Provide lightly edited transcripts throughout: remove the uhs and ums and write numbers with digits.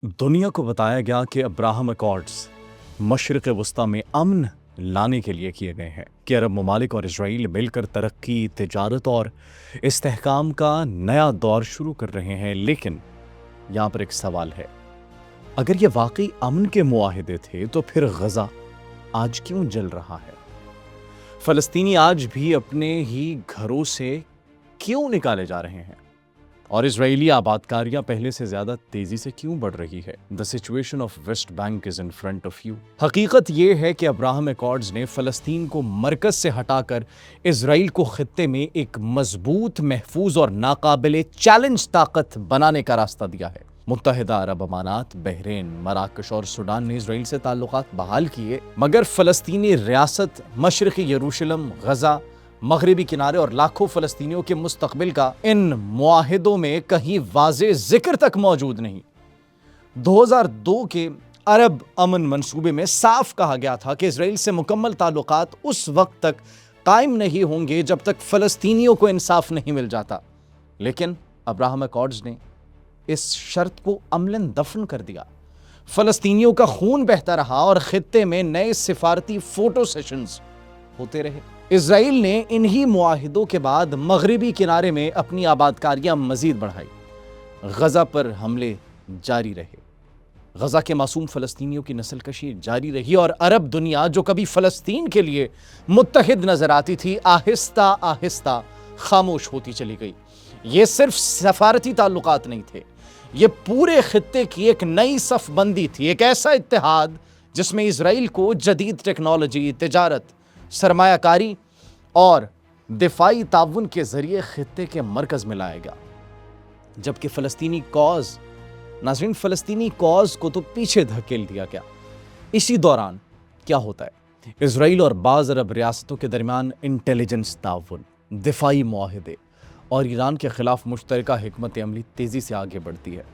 दुनिया को बताया गया कि अब्राहम अकॉर्ड्स मशरिक़ वस्ता में अमन लाने के लिए किए गए हैं कि अरब ममालिक और इसराइल मिलकर तरक्की, तिजारत और इस्तेहकाम का नया दौर शुरू कर रहे हैं। लेकिन यहाँ पर एक सवाल है, अगर ये वाकई अमन के मुआहिदे थे तो फिर गज़ा आज क्यों जल रहा है? फ़लस्तीनी आज भी अपने ही घरों से क्यों निकाले जा रहे हैं? और इजरायली आबादकारियां पहले से ज्यादा तेजी से क्यों बढ़ रही है? The situation of West Bank is in front of you. हकीकत यह है कि अब्राहम अकॉर्ड्स ने फ़लस्तीन को मरकज से हटाकर इजराइल को खित्ते में एक मजबूत, महफूज और नाकाबिले चैलेंज ताकत बनाने का रास्ता दिया है। मुत्तहिदा अरब अमारात, बहरीन, मराकश और सूडान ने इजराइल से ताल्लुकात बहाल किए, मगर फ़लस्तीनी रियासत, मशरिक़ी यरूशलेम, गज़ा, मगरबी किनारे और लाखों फ़लस्तीनियों के मुस्तकबिल का इन मुआहिदों में कहीं वाज़े ज़िक्र तक मौजूद नहीं। 2002 के अरब अमन मंसूबे में साफ कहा गया था कि इजराइल से मुकम्मल ताल्लुकात उस वक्त तक कायम नहीं होंगे जब तक फ़लस्तीनियों को इंसाफ नहीं मिल जाता। लेकिन अब्राहम अकॉर्ड्स ने इस शर्त को अमलन दफन कर दिया। फ़लस्तीनियों का खून बहता रहा और खित्ते में नए सिफारती फ़ोटो सेशंस होते रहे। इजराइल ने इन्हीं मुआहिदों के बाद मगरबी किनारे में अपनी आबादकारियां मजीद बढ़ाई। गज़ा पर हमले जारी रहे, गज़ा के मासूम फ़लस्तीनियों की नस्ल कशी जारी रही और अरब दुनिया जो कभी फ़लस्तीन के लिए मुत्तहिद नजर आती थी, आहिस्ता आहिस्ता खामोश होती चली गई। ये सिर्फ सफारती ताल्लुकात नहीं थे, ये पूरे खित्ते की एक नई सफ़बंदी थी, एक ऐसा इत्तेहाद जिसमें इजराइल को जदीद टेक्नोलॉजी, तिजारत, सरमायाकारी और दिफाई ताउन के जरिए खित्ते के मरकज में लाया गया। जबकि फ़लस्तीनी कॉज को तो पीछे धकेल दिया गया। इसी दौरान क्या होता है, इजराइल और बाज़ अरब रियासतों के दरमियान इंटेलिजेंस ताउन, दिफाई मुआहिदे और ईरान के खिलाफ मुश्तरका हिकमत अमली तेज़ी से आगे बढ़ती है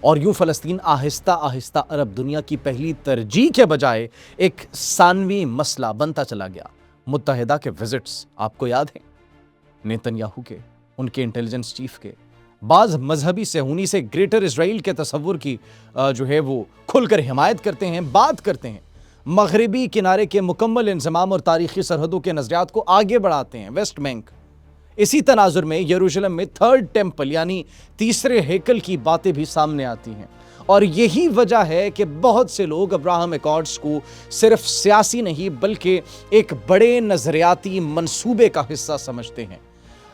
और यूं फ़लस्तीन आहिस्ता आहिस्ता अरब दुनिया की पहली तरजीह के बजाय एक सानवी मसला बनता चला गया। मुत्तहिदा के विजिट्स आपको याद हैं, नेतन्याहू के, उनके इंटेलिजेंस चीफ के, बाज़ मजहबी सेहूनी से ग्रेटर इजराइल के तसव्वुर की जो है वो खुलकर हिमायत करते हैं, बात करते हैं, मगरबी किनारे के मुकम्मल इंज़माम और तारीख़ी सरहदों के नज़रियात को आगे बढ़ाते हैं, वेस्ट बैंक। इसी तनाजुर में यरूशलेम में थर्ड टेम्पल यानी तीसरे हेकल की बातें भी सामने आती हैं और यही वजह है कि बहुत से लोग अब्राहम अकॉर्ड्स को सिर्फ सियासी नहीं बल्कि एक बड़े नजरियाती मंसूबे का हिस्सा समझते हैं।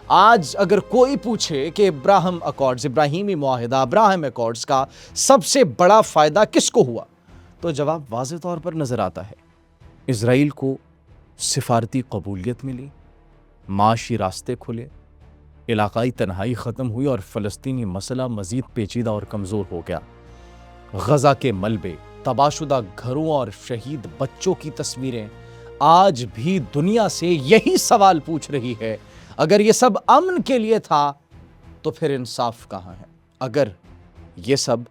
आज अगर कोई पूछे कि इब्राहिमी मुआहिदा, अब्राहम अकॉर्ड्स का सबसे बड़ा फायदा किसको हुआ, तो जवाब वाज़ेह तौर पर नजर आता है। इजराइल को सिफारती कबूलियत मिली, माशी रास्ते खुले, इलाकाई तन्हाई ख़त्म हुई और फ़लस्तीनी मसला मज़ीद पेचीदा और कमज़ोर हो गया। गज़ा के मलबे, तबाशुदा घरों और शहीद बच्चों की तस्वीरें आज भी दुनिया से यही सवाल पूछ रही है, अगर ये सब अमन के लिए था तो फिर इंसाफ कहाँ है? अगर ये सब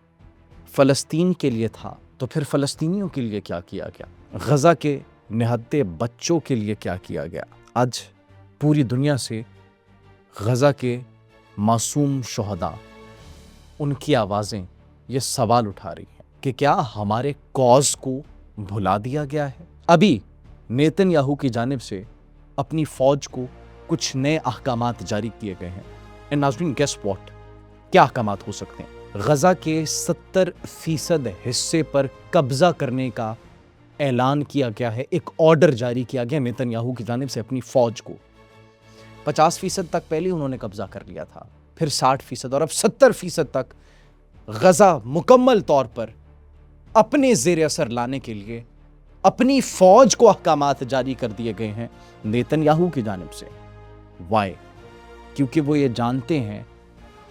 फ़लस्तीन के लिए था तो फिर फ़लस्तीनियों के लिए क्या किया गया? गज़ा के निहत्ते बच्चों के लिए क्या किया गया? आज पूरी दुनिया से गज़ा के मासूम शुहदा, उनकी आवाज़ें ये सवाल उठा रही हैं कि क्या हमारे कॉज को भुला दिया गया है? अभी नेतन्याहू की जानिब से अपनी फ़ौज को कुछ नए अहकामात जारी किए गए हैं। एंड नाज़रीन, गेस व्हाट, क्या अहकामात हो सकते हैं? गज़ा के 70% हिस्से पर कब्ज़ा करने का ऐलान किया गया है, एक ऑर्डर जारी किया गया नेतन्याहू की जानिब से अपनी फ़ौज को। 50% तक पहले उन्होंने कब्ज़ा कर लिया था, फिर 60% और अब 70% तक गज़ा मुकम्मल तौर पर अपने ज़ेर असर लाने के लिए अपनी फ़ौज को अहकामात जारी कर दिए गए हैं नेतन्याहू की जानिब से। वाई? क्योंकि वो ये जानते हैं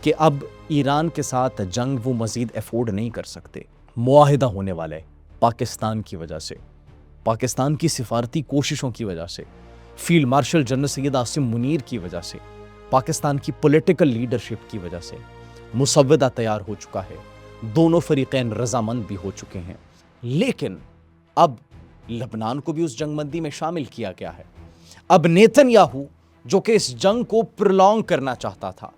कि अब ईरान के साथ जंग वो मज़ीद अफोर्ड नहीं कर सकते। मुआहिदा होने वाला है पाकिस्तान की वजह से, पाकिस्तान की सिफारती कोशिशों की वजह से, field marshal general Syed Asim Munir की वजह से, पाकिस्तान की पॉलिटिकल लीडरशिप की वजह से मुसव्वदा तैयार हो चुका है, दोनों फरीक़ैन रज़ामंद भी हो चुके हैं। लेकिन अब लबनान को भी उस जंगबंदी में शामिल किया गया है। अब नेतन्याहू जो कि इस जंग को प्रोलॉन्ग करना चाहता था,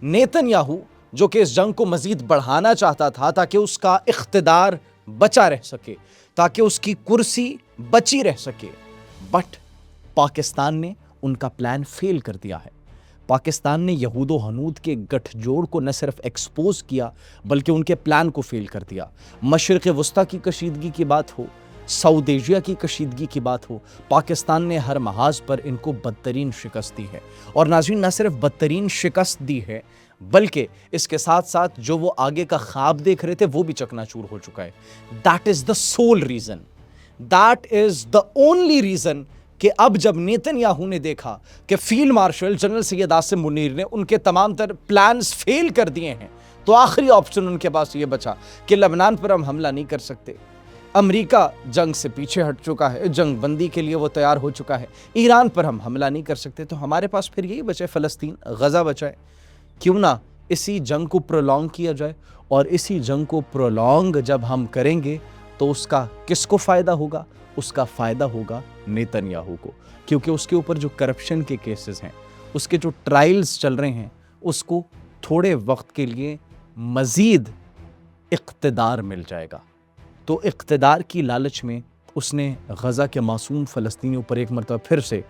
नेतन्याहू جو کہ اس جنگ کو مزید بڑھانا چاہتا تھا تاکہ اس کا اقتدار بچا رہ سکے، تاکہ اس کی کرسی بچی رہ سکے، بٹ پاکستان نے ان کا پلان فیل کر دیا ہے۔ پاکستان نے یہود و ہنود کے گٹھ جوڑ کو نہ صرف ایکسپوز کیا بلکہ ان کے پلان کو فیل کر دیا۔ مشرق وسطیٰ کی کشیدگی کی بات ہو، سعود ایشیا کی کشیدگی کی بات ہو، پاکستان نے ہر محاذ پر ان کو بدترین شکست دی ہے۔ اور ناظرین، نہ صرف بدترین شکست دی ہے بلکہ اس کے ساتھ ساتھ جو وہ آگے کا خواب دیکھ رہے تھے وہ بھی چکنا چور ہو چکا ہے۔ That is the civil reason, that is the only reason کہ اب جب نیتن یاہو نے دیکھا کہ field marshal general Syed Asim Munir نے ان کے تمام تر پلانز فیل کر دیے ہیں، تو آخری آپشن ان کے پاس یہ بچا کہ لبنان پر ہم حملہ نہیں کر سکتے، امریکہ جنگ سے پیچھے ہٹ چکا ہے، جنگ بندی کے لیے وہ تیار ہو چکا ہے، ایران پر ہم حملہ نہیں کر سکتے، تو ہمارے پاس پھر یہی بچے فلسطین، غزہ بچا ہے۔ کیوں نہ اسی جنگ کو پرولونگ کیا جائے، اور اسی جنگ کو پرولونگ جب ہم کریں گے تو اس کا کس کو فائدہ ہوگا؟ اس کا فائدہ ہوگا نیتن یاہو کو، کیونکہ اس کے اوپر جو کرپشن کے کیسز ہیں، اس کے جو ٹرائلز چل رہے ہیں، اس کو تھوڑے وقت کے لیے مزید اقتدار مل جائے گا۔ تو اقتدار کی لالچ میں اس نے غزہ کے معصوم فلسطینیوں پر ایک مرتبہ پھر سے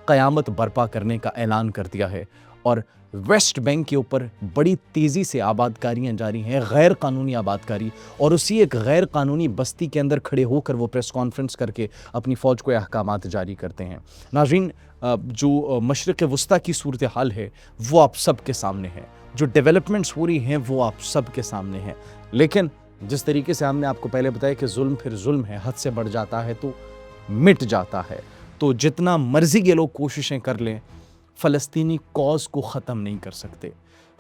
قیامت برپا کرنے کا اعلان کر دیا ہے، اور ویسٹ بینک کے اوپر بڑی تیزی سے آباد کاریاں جاری ہیں، غیر قانونی آباد کاری، اور اسی ایک غیر قانونی بستی کے اندر کھڑے ہو کر وہ پریس کانفرنس کر کے اپنی فوج کو احکامات جاری کرتے ہیں۔ ناظرین، جو مشرق وسطیٰ کی صورتحال ہے وہ آپ سب کے سامنے ہے، جو ڈیولپمنٹس ہو رہی ہیں وہ آپ سب کے سامنے ہیں، لیکن جس طریقے سے ہم نے آپ کو پہلے بتایا کہ ظلم پھر ظلم ہے، حد سے بڑھ جاتا ہے تو مٹ جاتا ہے۔ تو جتنا مرضی یہ لوگ کوششیں کر لیں، فلسطینی کاز کو ختم نہیں کر سکتے۔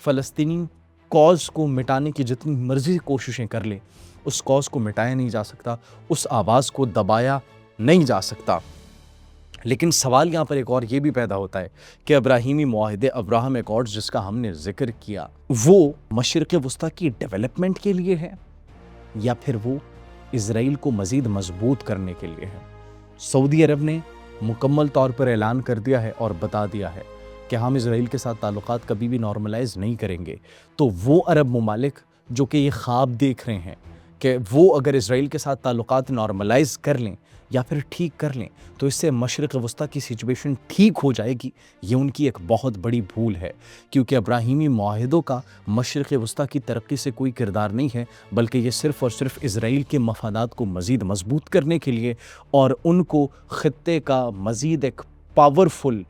فلسطینی کاز کو مٹانے کی جتنی مرضی کوششیں کر لیں، اس کاز کو مٹایا نہیں جا سکتا، اس آواز کو دبایا نہیں جا سکتا۔ لیکن سوال یہاں پر ایک اور یہ بھی پیدا ہوتا ہے کہ ابراہیمی معاہدے، ابراہم ایکارڈز جس کا ہم نے ذکر کیا، وہ مشرق وسطیٰ کی ڈیولپمنٹ کے لیے ہے یا پھر وہ اسرائیل کو مزید مضبوط کرنے کے لیے ہے؟ سعودی عرب نے مکمل طور پر اعلان کر دیا ہے اور بتا دیا ہے کہ ہم اسرائیل کے ساتھ تعلقات کبھی بھی نارملائز نہیں کریں گے۔ تو وہ عرب ممالک جو کہ یہ خواب دیکھ رہے ہیں کہ وہ اگر اسرائیل کے ساتھ تعلقات نارملائز کر لیں یا پھر ٹھیک کر لیں تو اس سے مشرق وسطیٰ کی سچویشن ٹھیک ہو جائے گی، یہ ان کی ایک بہت بڑی بھول ہے، کیونکہ ابراہیمی معاہدوں کا مشرق وسطیٰ کی ترقی سے کوئی کردار نہیں ہے، بلکہ یہ صرف اور صرف اسرائیل کے مفادات کو مزید مضبوط کرنے کے لیے اور ان کو خطے کا مزید ایک پاورفل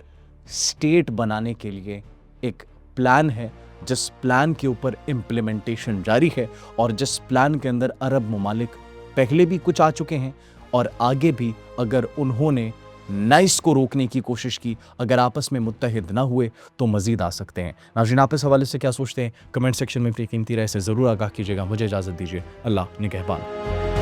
اسٹیٹ بنانے کے لیے ایک پلان ہے، جس پلان کے اوپر امپلیمنٹیشن جاری ہے، اور جس پلان کے اندر عرب ممالک پہلے بھی کچھ آ چکے ہیں اور آگے بھی اگر انہوں نے نہ اس کو روکنے کی کوشش کی، اگر آپس میں متحد نہ ہوئے تو مزید آ سکتے ہیں۔ ناظرین، آپ اس حوالے سے کیا سوچتے ہیں؟ کمنٹ سیکشن میں اپنی قیمتی رائے سے ضرور آگاہ کیجیے گا۔ مجھے اجازت دیجیے، اللہ نگہبان۔